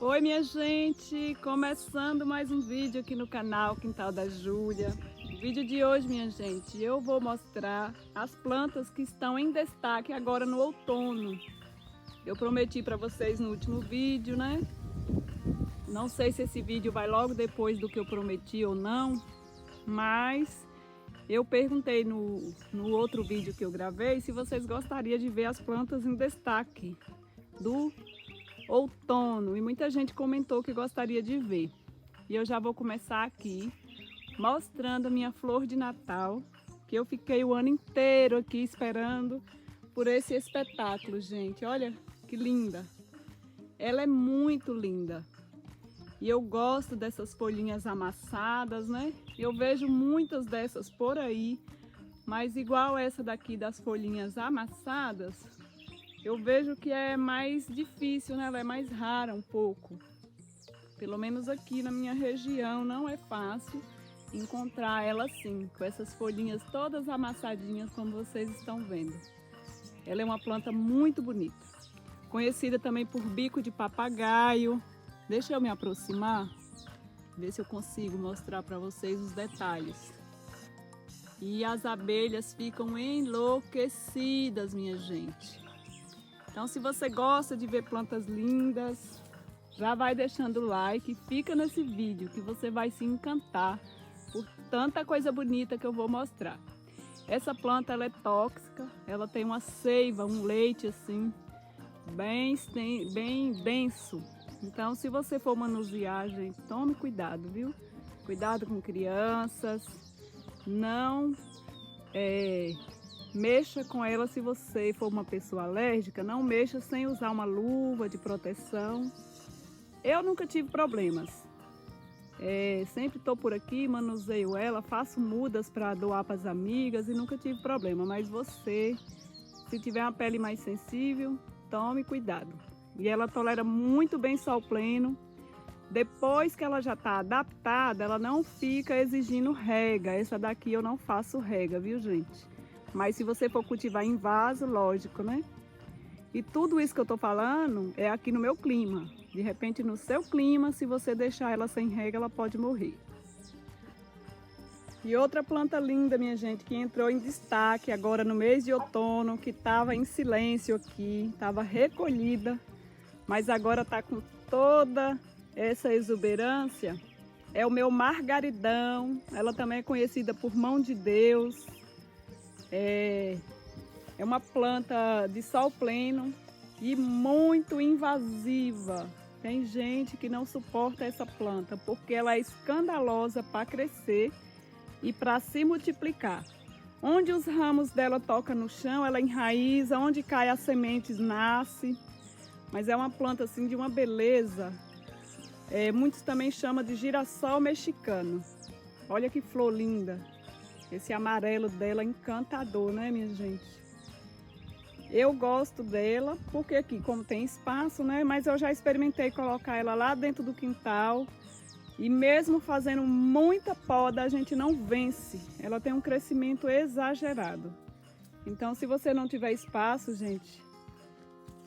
Oi, minha gente! Começando mais um vídeo aqui no canal Quintal da Júlia. No vídeo de hoje, minha gente, eu vou mostrar as plantas que estão em destaque agora no outono. Eu prometi para vocês no último vídeo, né? Não sei se esse vídeo vai logo depois do que eu prometi ou não, mas eu perguntei no outro vídeo que eu gravei se vocês gostariam de ver as plantas em destaque do outono, e muita gente comentou que gostaria de ver. E eu já vou começar aqui mostrando a minha flor de Natal, que eu fiquei o ano inteiro aqui esperando por esse espetáculo, gente. Olha que linda! Ela é muito linda. E eu gosto dessas folhinhas amassadas, né? Eu vejo muitas dessas por aí, mas igual essa daqui das folhinhas amassadas, eu vejo que é mais difícil, né? Ela é mais rara um pouco. Pelo menos aqui na minha região não é fácil encontrar ela assim, com essas folhinhas todas amassadinhas como vocês estão vendo. Ela é uma planta muito bonita. Conhecida também por bico de papagaio. Deixa eu me aproximar, ver se eu consigo mostrar para vocês os detalhes. E as abelhas ficam enlouquecidas, minha gente. Então, se você gosta de ver plantas lindas, já vai deixando o like e fica nesse vídeo que você vai se encantar por tanta coisa bonita que eu vou mostrar. Essa planta ela é tóxica, ela tem uma seiva, um leite assim, bem denso. Então, se você for manusear, gente, tome cuidado, viu? Cuidado com crianças, não mexa com ela se você for uma pessoa alérgica, não mexa sem usar uma luva de proteção. Eu nunca tive problemas. Sempre estou por aqui, manuseio ela, faço mudas para doar para as amigas e nunca tive problema. Mas você, se tiver uma pele mais sensível, tome cuidado. E ela tolera muito bem sol pleno. Depois que ela já está adaptada, ela não fica exigindo rega. Essa daqui eu não faço rega, viu, gente? Mas se você for cultivar em vaso, lógico, né? E tudo isso que eu tô falando é aqui no meu clima. De repente, no seu clima, se você deixar ela sem rega, ela pode morrer. E outra planta linda, minha gente, que entrou em destaque agora no mês de outono, que estava em silêncio aqui, estava recolhida, mas agora está com toda essa exuberância, é o meu margaridão. Ela também é conhecida por mão de Deus. É uma planta de sol pleno e muito invasiva. Tem gente que não suporta essa planta porque ela é escandalosa para crescer e para se multiplicar. Onde os ramos dela tocam no chão, ela enraiza, onde cai as sementes nasce. Mas é uma planta assim de uma beleza. Muitos também chamam de girassol mexicano. Olha que flor linda. Esse amarelo dela é encantador, né, minha gente? Eu gosto dela porque aqui, como tem espaço, né? Mas eu já experimentei colocar ela lá dentro do quintal. E mesmo fazendo muita poda, a gente não vence. Ela tem um crescimento exagerado. Então, se você não tiver espaço, gente,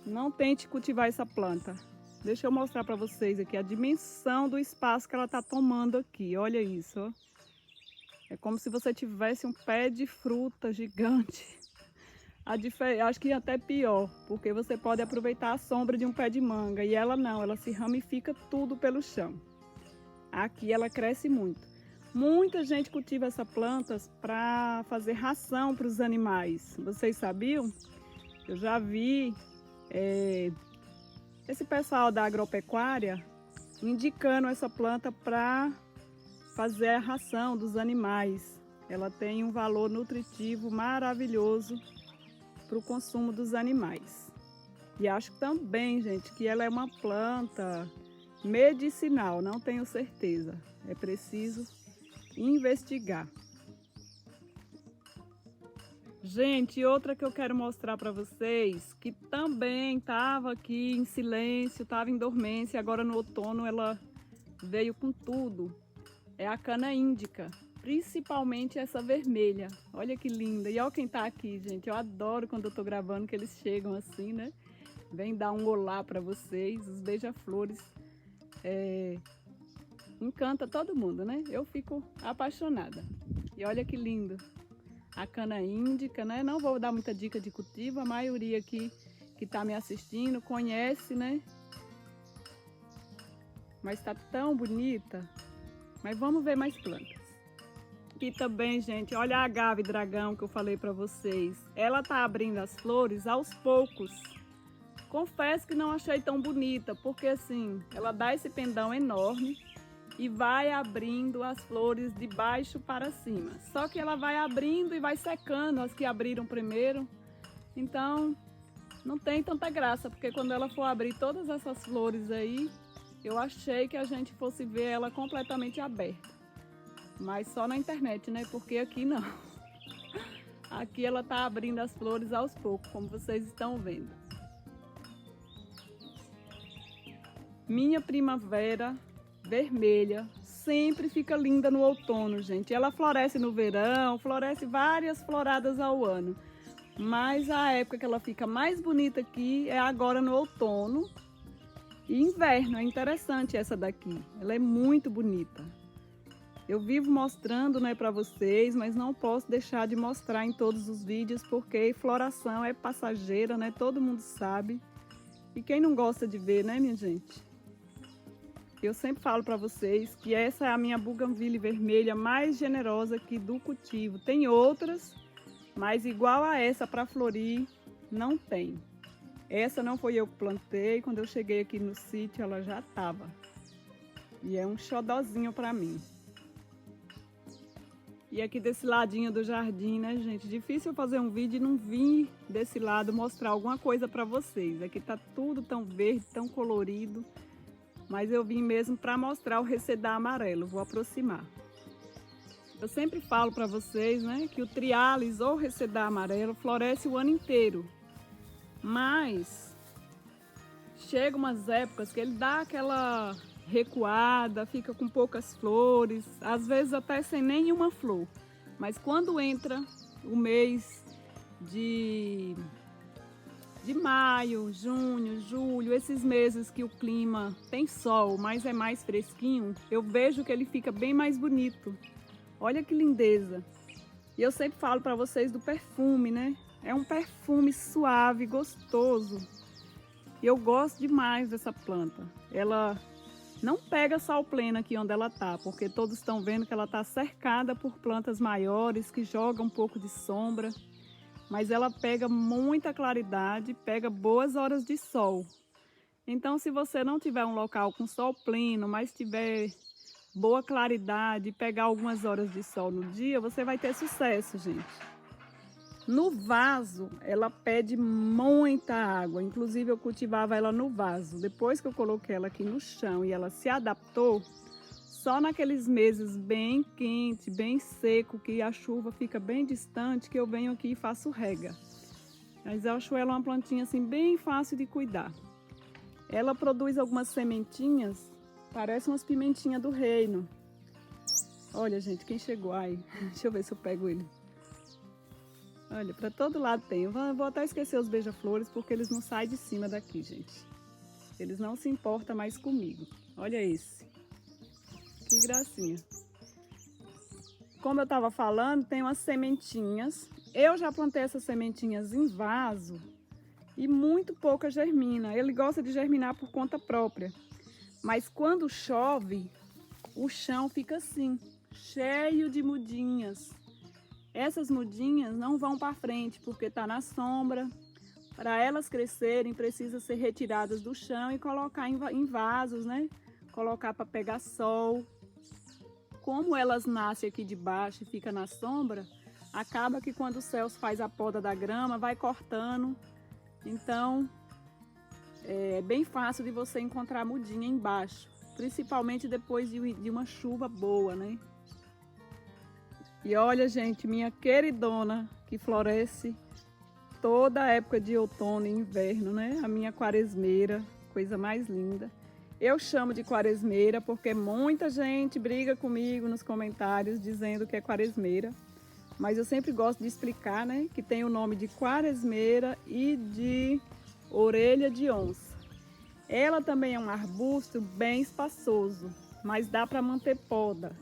não tente cultivar essa planta. Deixa eu mostrar para vocês aqui a dimensão do espaço que ela está tomando aqui. Olha isso, ó. É como se você tivesse um pé de fruta gigante. Acho que até pior, porque você pode aproveitar a sombra de um pé de manga. E ela não, ela se ramifica tudo pelo chão. Aqui ela cresce muito. Muita gente cultiva essa planta para fazer ração para os animais. Vocês sabiam? Eu já vi esse pessoal da agropecuária indicando essa planta para fazer a ração dos animais. Ela tem um valor nutritivo maravilhoso para o consumo dos animais. E acho também, gente, que ela é uma planta medicinal, não tenho certeza. É preciso investigar. Gente, outra que eu quero mostrar para vocês, que também estava aqui em silêncio, estava em dormência, agora no outono ela veio com tudo. É a cana índica, principalmente essa vermelha. Olha que linda. E olha quem tá aqui, gente. Eu adoro quando eu tô gravando que eles chegam assim, né? Vem dar um olá para vocês, os beija-flores. encanta todo mundo, né? Eu fico apaixonada. E olha que lindo. A cana índica, né? Não vou dar muita dica de cultivo, a maioria aqui que está me assistindo conhece, né? Mas está tão bonita. Mas vamos ver mais plantas. Aqui também, gente, olha a agave dragão que eu falei para vocês. Ela tá abrindo as flores aos poucos. Confesso que não achei tão bonita, porque assim, ela dá esse pendão enorme e vai abrindo as flores de baixo para cima. Só que ela vai abrindo e vai secando as que abriram primeiro. Então, não tem tanta graça, porque quando ela for abrir todas essas flores aí, eu achei que a gente fosse ver ela completamente aberta. Mas só na internet, né? Porque aqui não. Aqui ela tá abrindo as flores aos poucos, como vocês estão vendo. Minha primavera vermelha sempre fica linda no outono, gente. Ela floresce no verão, floresce várias floradas ao ano. Mas a época que ela fica mais bonita aqui é agora no outono e inverno. É interessante essa daqui. Ela é muito bonita. Eu vivo mostrando, né, para vocês, mas não posso deixar de mostrar em todos os vídeos porque floração é passageira, né? Todo mundo sabe. E quem não gosta de ver, né, minha gente? Eu sempre falo para vocês que essa é a minha buganvília vermelha mais generosa aqui do cultivo. Tem outras, mas igual a essa para florir, não tem. Essa não foi eu que plantei, quando eu cheguei aqui no sítio ela já estava. E é um xodozinho para mim. E aqui desse ladinho do jardim, né, gente? Difícil eu fazer um vídeo e não vir desse lado mostrar alguma coisa para vocês. Aqui tá tudo tão verde, tão colorido. Mas eu vim mesmo para mostrar o recedar amarelo. Vou aproximar. Eu sempre falo para vocês, né, que o trialis ou recedar amarelo floresce o ano inteiro. Mas chega umas épocas que ele dá aquela recuada, fica com poucas flores, às vezes até sem nenhuma flor. Mas quando entra o mês de maio, junho, julho, esses meses que o clima tem sol, mas é mais fresquinho, eu vejo que ele fica bem mais bonito. Olha que lindeza. E eu sempre falo para vocês do perfume, né? É um perfume suave, gostoso. E eu gosto demais dessa planta. Ela não pega sol pleno aqui onde ela tá, porque todos estão vendo que ela tá cercada por plantas maiores que jogam um pouco de sombra. Mas ela pega muita claridade, pega boas horas de sol. Então, se você não tiver um local com sol pleno, mas tiver boa claridade, pegar algumas horas de sol no dia, você vai ter sucesso, gente. No vaso, ela pede muita água. Inclusive, eu cultivava ela no vaso. Depois que eu coloquei ela aqui no chão e ela se adaptou, só naqueles meses bem quente, bem seco, que a chuva fica bem distante, que eu venho aqui e faço rega. Mas eu acho ela uma plantinha assim bem fácil de cuidar. Ela produz algumas sementinhas, parece umas pimentinhas do reino. Olha, gente, quem chegou aí? Deixa eu ver se eu pego ele. Olha, para todo lado tem. Eu vou até esquecer os beija-flores porque eles não saem de cima daqui, gente. Eles não se importam mais comigo. Olha esse. Que gracinha. Como eu estava falando, tem umas sementinhas. Eu já plantei essas sementinhas em vaso e muito pouca germina. Ele gosta de germinar por conta própria. Mas quando chove, o chão fica assim, cheio de mudinhas. Essas mudinhas não vão para frente porque está na sombra. Para elas crescerem, precisa ser retiradas do chão e colocar em vasos, né? Colocar para pegar sol. Como elas nascem aqui de baixo e ficam na sombra, acaba que quando o céu faz a poda da grama, vai cortando. Então, é bem fácil de você encontrar mudinha embaixo, principalmente depois de uma chuva boa, né? E olha, gente, minha queridona, que floresce toda a época de outono e inverno, né? A minha quaresmeira, coisa mais linda. Eu chamo de quaresmeira porque muita gente briga comigo nos comentários dizendo que é quaresmeira. Mas eu sempre gosto de explicar, né, que tem o nome de quaresmeira e de orelha de onça. Ela também é um arbusto bem espaçoso, mas dá para manter poda.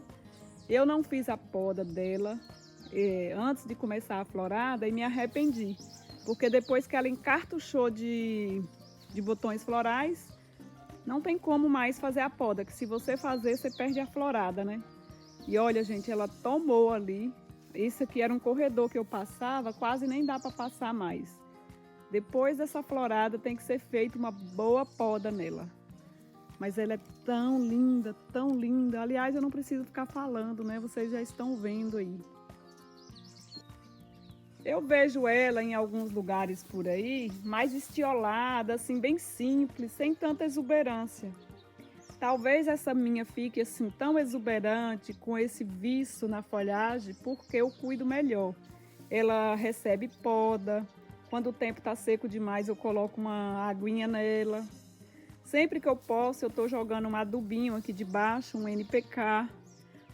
Eu não fiz a poda dela antes de começar a florada e me arrependi, porque depois que ela encartuchou de botões florais, não tem como mais fazer a poda, que se você fazer, você perde a florada, né? E olha, gente, ela tomou ali. Isso aqui era um corredor que eu passava, quase nem dá para passar mais. Depois dessa florada tem que ser feita uma boa poda nela. Mas ela é tão linda, tão linda. Aliás, eu não preciso ficar falando, né? Vocês já estão vendo aí. Eu vejo ela em alguns lugares por aí, mais estiolada, assim, bem simples, sem tanta exuberância. Talvez essa minha fique assim tão exuberante, com esse viço na folhagem, porque eu cuido melhor. Ela recebe poda. Quando o tempo está seco demais, eu coloco uma aguinha nela. Sempre que eu posso, eu estou jogando um adubinho aqui de baixo, um NPK.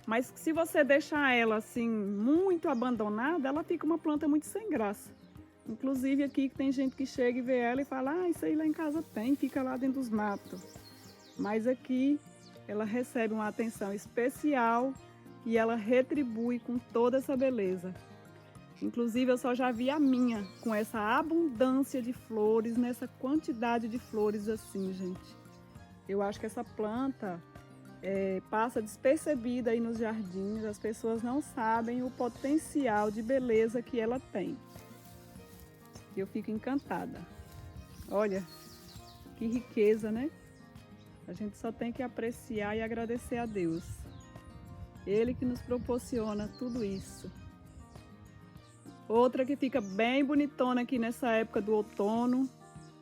Mas se você deixar ela assim muito abandonada, ela fica uma planta muito sem graça. Inclusive aqui tem gente que chega e vê ela e fala: ah, isso aí lá em casa tem, fica lá dentro dos matos. Mas aqui ela recebe uma atenção especial e ela retribui com toda essa beleza. Inclusive eu só já vi a minha com essa abundância de flores, nessa quantidade de flores assim, gente. Eu acho que essa planta passa despercebida aí nos jardins, as pessoas não sabem o potencial de beleza que ela tem. Eu fico encantada. Olha, que riqueza, né? A gente só tem que apreciar e agradecer a Deus. Ele que nos proporciona tudo isso. Outra que fica bem bonitona aqui nessa época do outono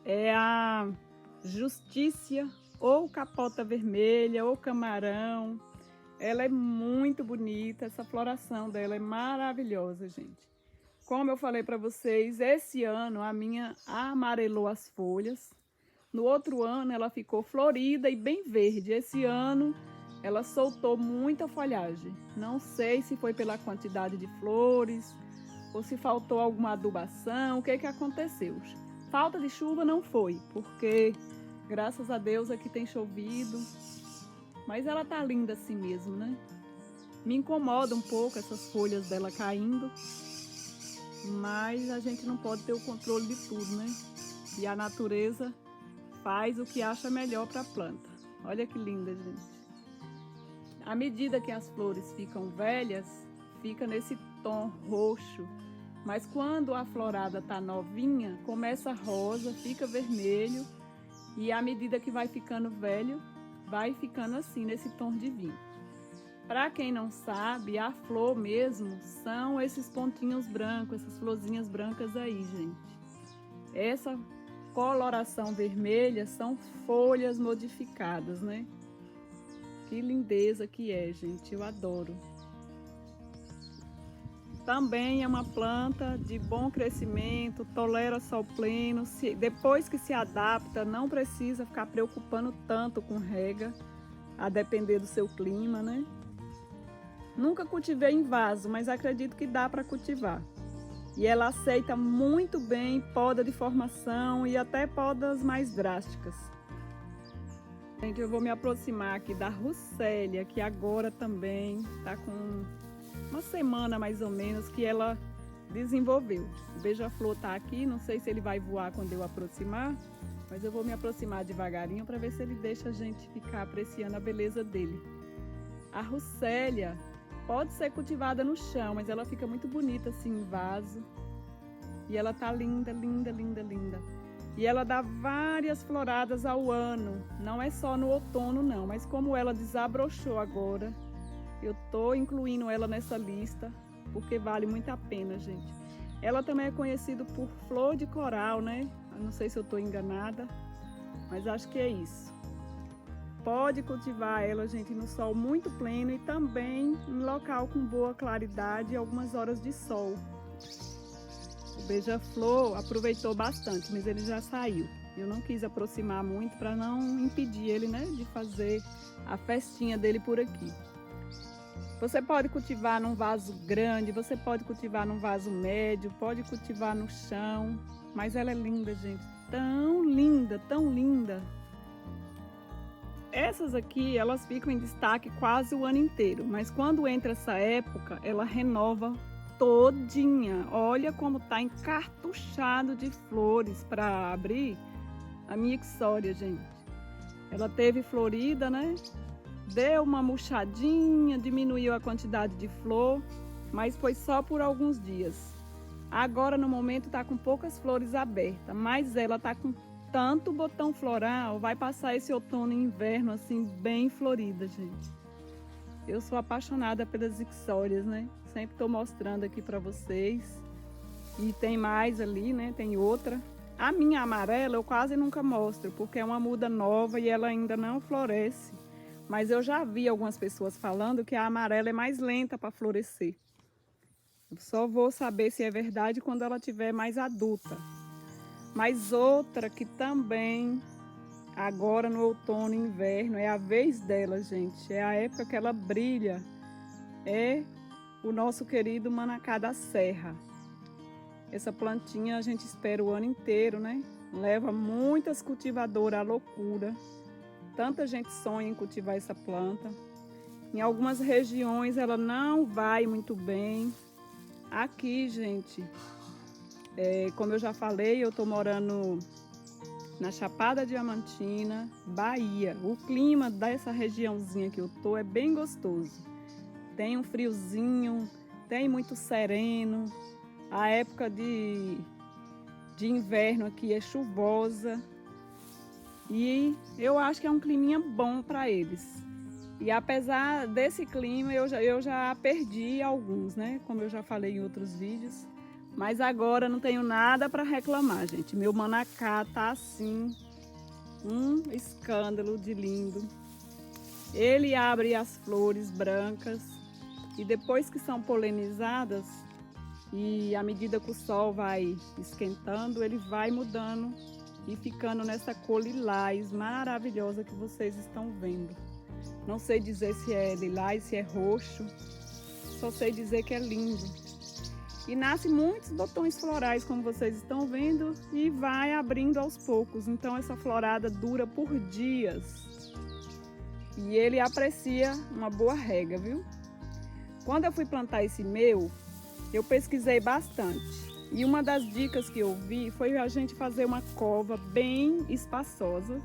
é a Justícia, ou capota vermelha, ou camarão. Ela é muito bonita, essa floração dela é maravilhosa, gente. Como eu falei para vocês, esse ano a minha amarelou as folhas. No outro ano ela ficou florida e bem verde. Esse ano ela soltou muita folhagem. Não sei se foi pela quantidade de flores ou se faltou alguma adubação, o que aconteceu. Falta de chuva não foi, porque graças a Deus aqui tem chovido. Mas ela tá linda assim mesmo, né? Me incomoda um pouco essas folhas dela caindo, mas a gente não pode ter o controle de tudo, né? E a natureza faz o que acha melhor para a planta. Olha que linda, gente. À medida que as flores ficam velhas, fica nesse tom roxo. Mas quando a florada tá novinha, começa rosa, fica vermelho. E à medida que vai ficando velho, vai ficando assim, nesse tom de vinho. Para quem não sabe, a flor mesmo são esses pontinhos brancos, essas florzinhas brancas aí, gente. Essa coloração vermelha são folhas modificadas, né? Que lindeza que é, gente, eu adoro. Também é uma planta de bom crescimento, tolera sol pleno. Depois que se adapta, não precisa ficar preocupando tanto com rega, a depender do seu clima, né? Nunca cultivei em vaso, mas acredito que dá para cultivar. E ela aceita muito bem poda de formação e até podas mais drásticas. Gente, eu vou me aproximar aqui da Russélia, que agora também está com uma semana mais ou menos que ela desenvolveu. O beija-flor está aqui, não sei se ele vai voar quando eu aproximar, mas eu vou me aproximar devagarinho para ver se ele deixa a gente ficar apreciando a beleza dele. A Russélia pode ser cultivada no chão, mas ela fica muito bonita assim em vaso. E ela tá linda, linda, linda, linda. E ela dá várias floradas ao ano, não é só no outono não, mas como ela desabrochou agora, eu tô incluindo ela nessa lista, porque vale muito a pena, gente. Ela também é conhecida por flor de coral, né? Eu não sei se eu tô enganada, mas acho que é isso. Pode cultivar ela, gente, no sol muito pleno e também em local com boa claridade e algumas horas de sol. O beija-flor aproveitou bastante, mas ele já saiu. Eu não quis aproximar muito para não impedir ele, né, de fazer a festinha dele por aqui. Você pode cultivar num vaso grande, você pode cultivar num vaso médio, pode cultivar no chão, mas ela é linda, gente, tão linda, tão linda. Essas aqui, elas ficam em destaque quase o ano inteiro, mas quando entra essa época, ela renova todinha. Olha como tá encartuchado de flores para abrir a minha ixória, gente. Ela teve florida, né? Deu uma murchadinha, diminuiu a quantidade de flor, mas foi só por alguns dias. Agora, no momento, tá com poucas flores abertas, mas ela tá com tanto botão floral, vai passar esse outono e inverno assim bem florida, gente. Eu sou apaixonada pelas ixórias, né? Sempre tô mostrando aqui para vocês. E tem mais ali, né? Tem outra. A minha amarela eu quase nunca mostro, porque é uma muda nova e ela ainda não floresce. Mas eu já vi algumas pessoas falando que a amarela é mais lenta para florescer. Eu só vou saber se é verdade quando ela tiver mais adulta. Mas outra que também, agora no outono e inverno, é a vez dela, gente. É a época que ela brilha. É o nosso querido manacá da serra. Essa plantinha a gente espera o ano inteiro, né? Leva muitas cultivadoras à loucura. Tanta gente sonha em cultivar essa planta. Em algumas regiões ela não vai muito bem. Aqui, gente, como eu já falei, eu estou morando na Chapada Diamantina, Bahia. O clima dessa regiãozinha que eu tô é bem gostoso. Tem um friozinho, tem muito sereno. A época de inverno aqui é chuvosa. E eu acho que é um climinha bom para eles. E apesar desse clima, eu já perdi alguns, né? Como eu já falei em outros vídeos. Mas agora não tenho nada para reclamar, gente. Meu manacá tá assim, um escândalo de lindo. Ele abre as flores brancas e depois que são polinizadas, e à medida que o sol vai esquentando, ele vai mudando e ficando nessa cor lilás maravilhosa que vocês estão vendo. Não sei dizer se é lilás, se é roxo, só sei dizer que é lindo. E nasce muitos botões florais, como vocês estão vendo, e vai abrindo aos poucos. Então essa florada dura por dias. E ele aprecia uma boa rega, viu? Quando eu fui plantar esse meu, eu pesquisei bastante. E uma das dicas que eu vi foi a gente fazer uma cova bem espaçosa,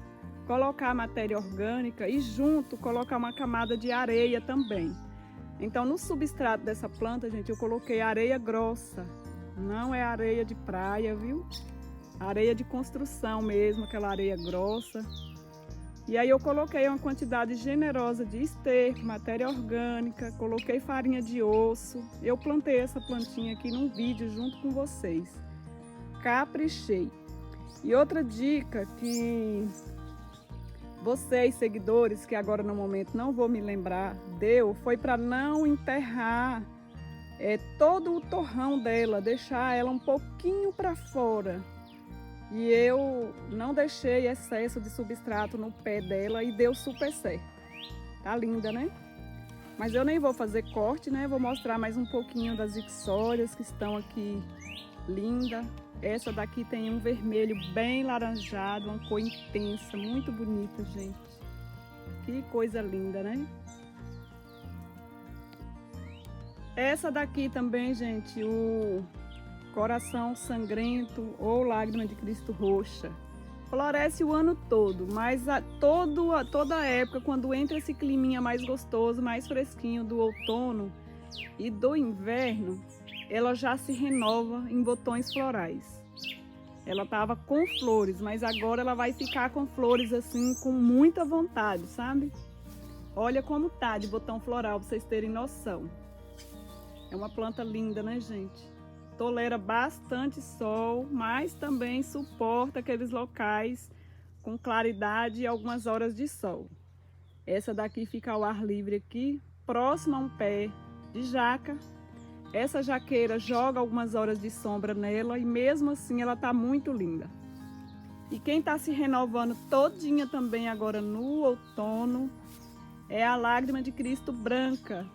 colocar matéria orgânica e junto colocar uma camada de areia também. Então no substrato dessa planta, gente, eu coloquei areia grossa, não é areia de praia, viu? Areia de construção mesmo, aquela areia grossa. E aí eu coloquei uma quantidade generosa de esterco, matéria orgânica, coloquei farinha de osso. Eu plantei essa plantinha aqui num vídeo junto com vocês. Caprichei. E outra dica que vocês, seguidores, que agora no momento não vou me lembrar, foi para não enterrar todo o torrão dela, deixar ela um pouquinho para fora. E eu não deixei excesso de substrato no pé dela e deu super certo. Tá linda, né? Mas eu nem vou fazer corte, né? Vou mostrar mais um pouquinho das ixórias que estão aqui linda. Essa daqui tem um vermelho bem laranjado, uma cor intensa, muito bonita, gente. Que coisa linda, né? Essa daqui também, gente, o coração sangrento ou lágrima de Cristo roxa. Floresce o ano todo, mas toda a época, quando entra esse climinha mais gostoso, mais fresquinho do outono e do inverno, ela já se renova em botões florais. Ela estava com flores, mas agora ela vai ficar com flores assim, com muita vontade, sabe? Olha como tá de botão floral, pra vocês terem noção. É uma planta linda, né, gente? Tolera bastante sol, mas também suporta aqueles locais com claridade e algumas horas de sol. Essa daqui fica ao ar livre aqui, próximo a um pé de jaca. Essa jaqueira joga algumas horas de sombra nela e mesmo assim ela tá muito linda. E quem tá se renovando todinha também agora no outono é a lágrima de Cristo branca.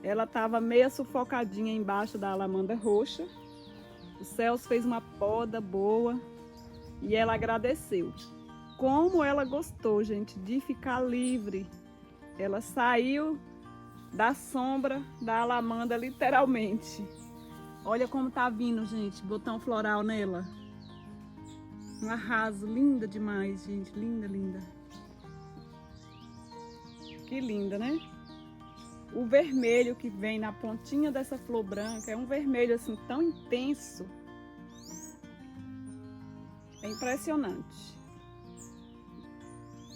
Ela estava meio sufocadinha embaixo da alamanda roxa. O Celso fez uma poda boa e ela agradeceu. como ela gostou, gente, de ficar livre. Ela saiu da sombra da alamanda, literalmente. Olha como tá vindo, gente, botão floral nela. Um arraso, linda demais, gente, linda, linda. Que linda, né? O vermelho que vem na pontinha dessa flor branca é um vermelho assim tão intenso. É impressionante.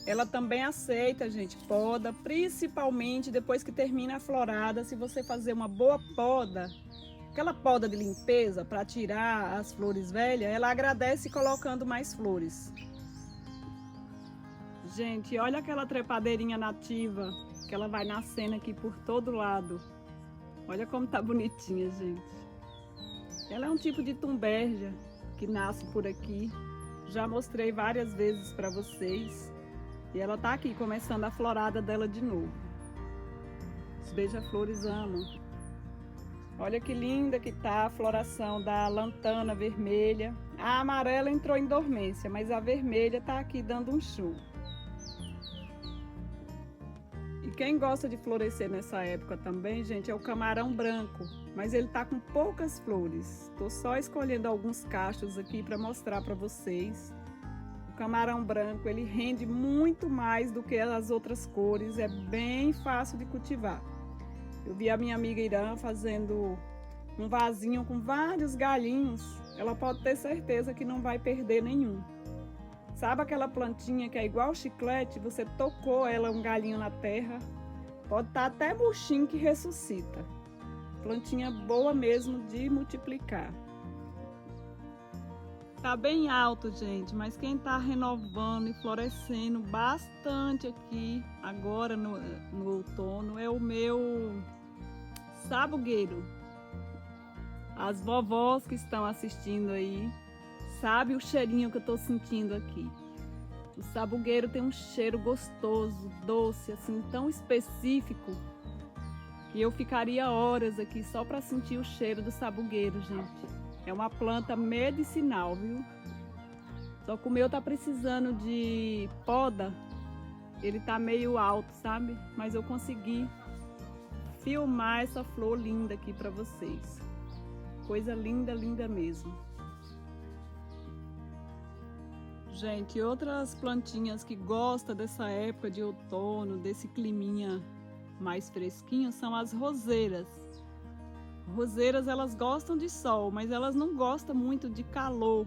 Ela também aceita, gente, poda, principalmente depois que termina a florada. Se você fazer uma boa poda, aquela poda de limpeza para tirar as flores velhas, ela agradece colocando mais flores. Gente, olha aquela trepadeirinha nativa, que ela vai nascendo aqui por todo lado. Olha como tá bonitinha, gente. Ela é um tipo de tumbergia que nasce por aqui. Já mostrei várias vezes para vocês. E ela tá aqui começando a florada dela de novo. Os beija-flores amam. Olha que linda que tá a floração da lantana vermelha. A amarela entrou em dormência, mas a vermelha tá aqui dando um show. E quem gosta de florescer nessa época também, gente, é o camarão branco. Mas ele tá com poucas flores. Tô só escolhendo alguns cachos aqui para mostrar para vocês. O camarão branco, ele rende muito mais do que as outras cores. É bem fácil de cultivar. Eu vi a minha amiga Irã fazendo um vasinho com vários galhinhos. Ela pode ter certeza que não vai perder nenhum. Sabe aquela plantinha que é igual chiclete? Você tocou ela um galhinho na terra, pode estar até murchinho que ressuscita. Plantinha boa mesmo de multiplicar. Tá bem alto, gente, mas quem tá renovando e florescendo bastante aqui agora no outono é o meu sabugueiro. As vovós que estão assistindo aí sabem o cheirinho que eu tô sentindo aqui. O sabugueiro tem um cheiro gostoso, doce, assim, tão específico que eu ficaria horas aqui só para sentir o cheiro do sabugueiro, gente. É uma planta medicinal, viu? Só que o meu tá precisando de poda. Ele tá meio alto, sabe? Mas eu consegui filmar essa flor linda aqui para vocês. Coisa linda, linda mesmo. Gente, outras plantinhas que gostam dessa época de outono, desse climinha mais fresquinho, são as roseiras. Roseiras, elas gostam de sol, mas elas não gostam muito de calor.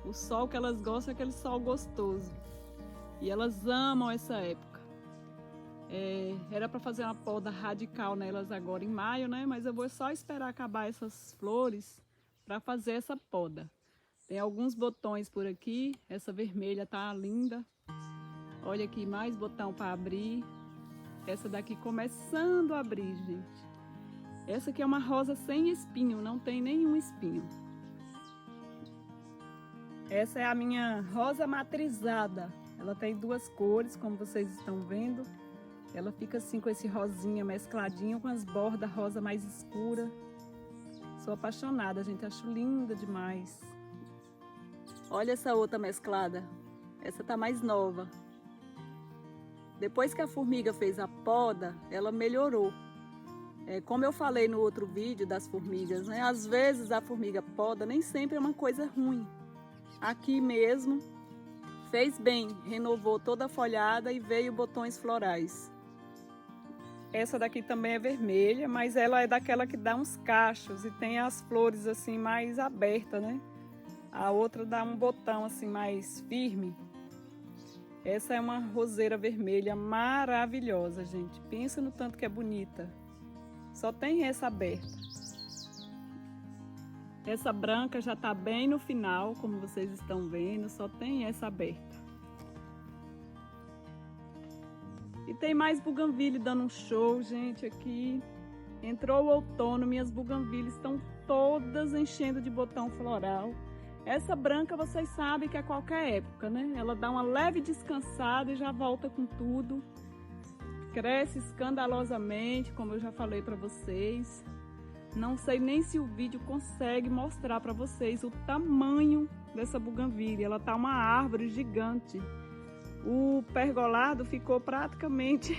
O sol que elas gostam é aquele sol gostoso. E elas amam essa época. Era para fazer uma poda radical nelas agora em maio, né? Mas eu vou só esperar acabar essas flores para fazer essa poda. Tem alguns botões por aqui. Essa vermelha tá linda. Olha aqui, mais botão para abrir. Essa daqui começando a abrir, gente. Essa aqui é uma rosa sem espinho, não tem nenhum espinho. Essa é a minha rosa matrizada. Ela tem duas cores, como vocês estão vendo. Ela fica assim com esse rosinha mescladinho com as bordas rosa mais escura. Sou apaixonada, gente, acho linda demais. Olha essa outra mesclada. Essa tá mais nova. Depois que a formiga fez a poda, ela melhorou. Como eu falei no outro vídeo das formigas, né? Às vezes a formiga poda nem sempre é uma coisa ruim. Aqui mesmo fez bem, renovou toda a folhada e veio botões florais. Essa daqui também é vermelha, mas ela é daquela que dá uns cachos e tem as flores assim mais abertas, né? A outra dá um botão assim mais firme. Essa é uma roseira vermelha maravilhosa, gente. Pensa no tanto que é bonita. Só tem essa aberta. Essa branca já tá bem no final, como vocês estão vendo. Só tem essa aberta. E tem mais buganvília dando um show, gente, aqui. Entrou o outono, minhas buganvílias estão todas enchendo de botão floral. Essa branca vocês sabem que é qualquer época, né? Ela dá uma leve descansada e já volta com tudo. Cresce escandalosamente, como eu já falei para vocês. Não sei nem se o vídeo consegue mostrar para vocês o tamanho dessa buganvília. Ela tá uma árvore gigante. O pergolado ficou praticamente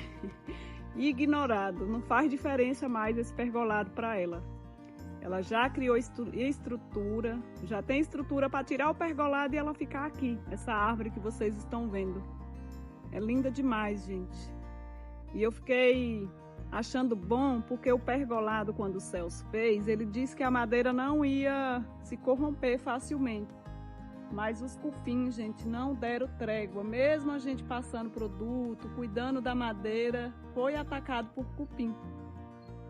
ignorado. Não faz diferença mais esse pergolado para ela. Ela já criou estrutura, já tem estrutura para tirar o pergolado e ela ficar aqui, essa árvore que vocês estão vendo. É linda demais, gente. E eu fiquei achando bom porque o pergolado, quando o Celso fez, ele disse que a madeira não ia se corromper facilmente. Mas os cupins, gente, não deram trégua. Mesmo a gente passando produto, cuidando da madeira, foi atacado por cupim.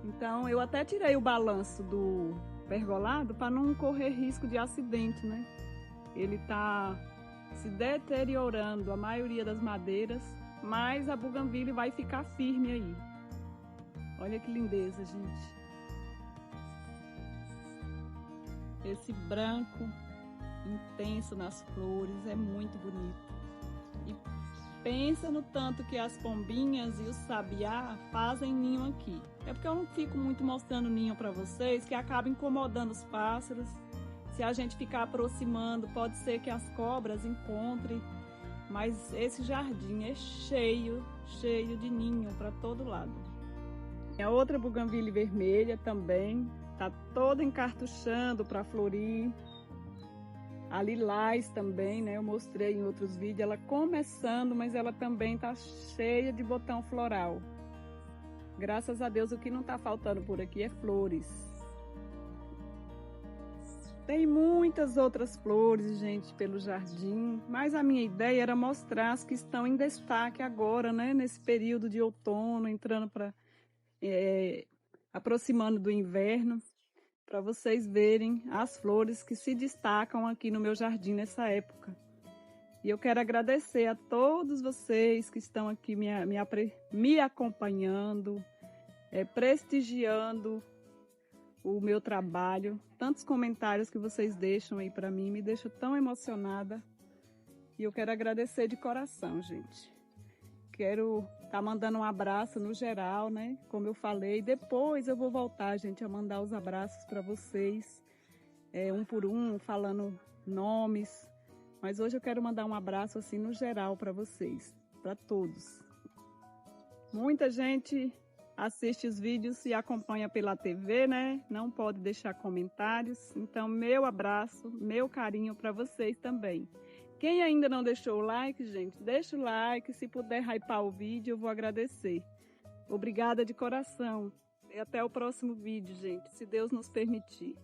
Então eu até tirei o balanço do pergolado para não correr risco de acidente, né? Ele tá se deteriorando, a maioria das madeiras, mas a buganvília vai ficar firme aí. Olha que lindeza, gente. Esse branco intenso nas flores é muito bonito. E pensa no tanto que as pombinhas e o sabiá fazem ninho aqui. É porque eu não fico muito mostrando ninho para vocês, que acaba incomodando os pássaros. Se a gente ficar aproximando, pode ser que as cobras encontrem. Mas esse jardim é cheio de ninho para todo lado. A outra buganvília vermelha também tá toda encartuchando para florir. A lilás também, né? Eu mostrei em outros vídeos, ela começando, mas ela também tá cheia de botão floral. Graças a Deus, o que não tá faltando por aqui é flores. Tem muitas outras flores, gente, pelo jardim, mas a minha ideia era mostrar as que estão em destaque agora, né? Nesse período de outono, entrando para aproximando do inverno, para vocês verem as flores que se destacam aqui no meu jardim nessa época. E eu quero agradecer a todos vocês que estão aqui me acompanhando, prestigiando o meu trabalho. Tantos comentários que vocês deixam aí para mim, me deixam tão emocionada. E eu quero agradecer de coração, gente. Quero estar mandando um abraço no geral, né? Como eu falei, depois eu vou voltar, gente, a mandar os abraços para vocês, um por um, falando nomes. Mas hoje eu quero mandar um abraço assim no geral para vocês, para todos. Muita gente assiste os vídeos e acompanha pela TV, né? Não pode deixar comentários. Então, meu abraço, meu carinho para vocês também. Quem ainda não deixou o like, gente, deixa o like. Se puder hypar o vídeo, eu vou agradecer. Obrigada de coração. E até o próximo vídeo, gente, se Deus nos permitir.